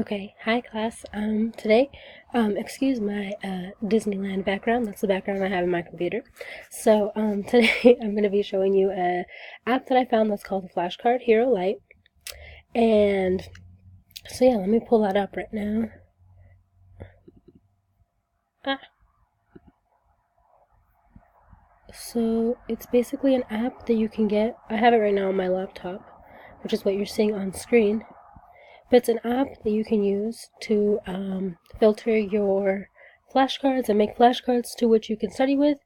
Okay, hi class. Today, excuse my Disneyland background. That's the background I have in my computer. So, today I'm going to be showing you a app that I found that's called the Flashcard Hero Lite. And so yeah, let me pull that up right now. Ah. So it's basically an app that you can get. I have it right now on my laptop, which is what you're seeing on screen. But it's an app that you can use to filter your flashcards and make flashcards to which you can study with.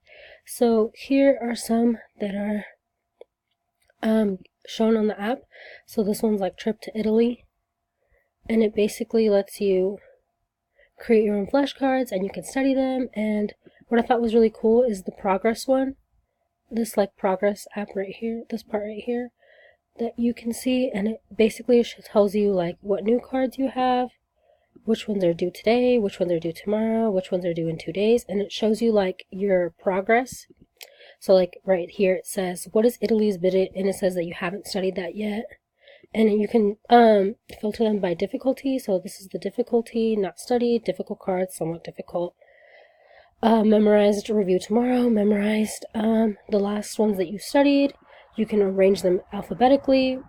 So here are some that are shown on the app. So this one's like Trip to Italy, and it basically lets you create your own flashcards and you can study them. And what I thought was really cool is the progress one. This like progress app right here, this part right here, that you can see, and it basically tells you like what new cards you have, which ones are due today, which ones are due tomorrow, which ones are due in 2 days, and it shows you like your progress. So like right here it says what is Italy's bid, and it says that you haven't studied that yet, and you can filter them by difficulty. So this is the difficulty: not studied, difficult cards, somewhat difficult, memorized, review tomorrow, memorized, the last ones that you studied. You can arrange them alphabetically.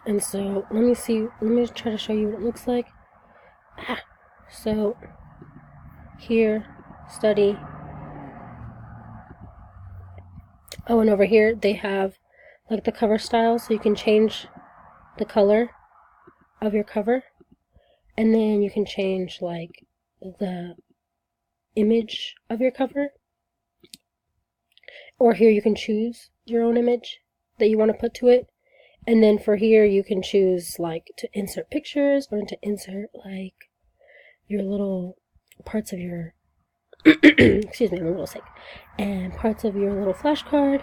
And so let me try to show you what it looks like. So here, study. Oh, and over here they have like the cover style, so you can change the color of your cover, and then you can change like the image of your cover. Or here you can choose your own image that you want to put to it. And then for here you can choose like to insert pictures or to insert like your little parts of your excuse me, I'm a little sick. And parts of your little flashcard.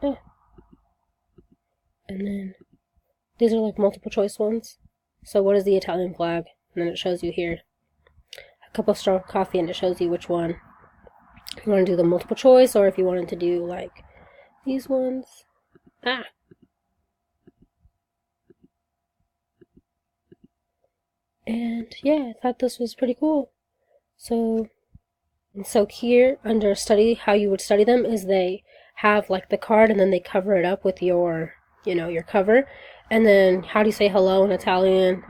And then these are like multiple choice ones. So what is the Italian flag? And then it shows you here a cup of strong coffee, and it shows you which one. If you want to do the multiple choice, or if you wanted to do like these ones. And yeah, I thought this was pretty cool. So here under study, how you would study them is they have like the card, and then they cover it up with your, your cover. And then how do you say hello in Italian?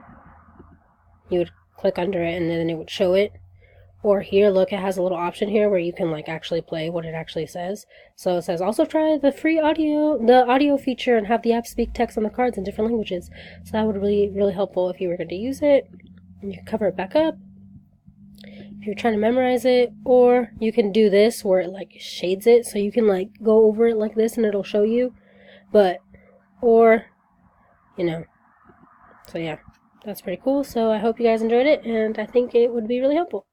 You would click under it and then it would show it. Or here, look, it has a little option here where you can like actually play what it actually says. So it says also try the audio feature, and have the app speak text on the cards in different languages. So that would be really helpful if you were going to use it. And you can cover it back up if you're trying to memorize it, or you can do this where it like shades it, so you can like go over it like this and it'll show you. Or so yeah, that's pretty cool. So I hope you guys enjoyed it, and I think it would be really helpful.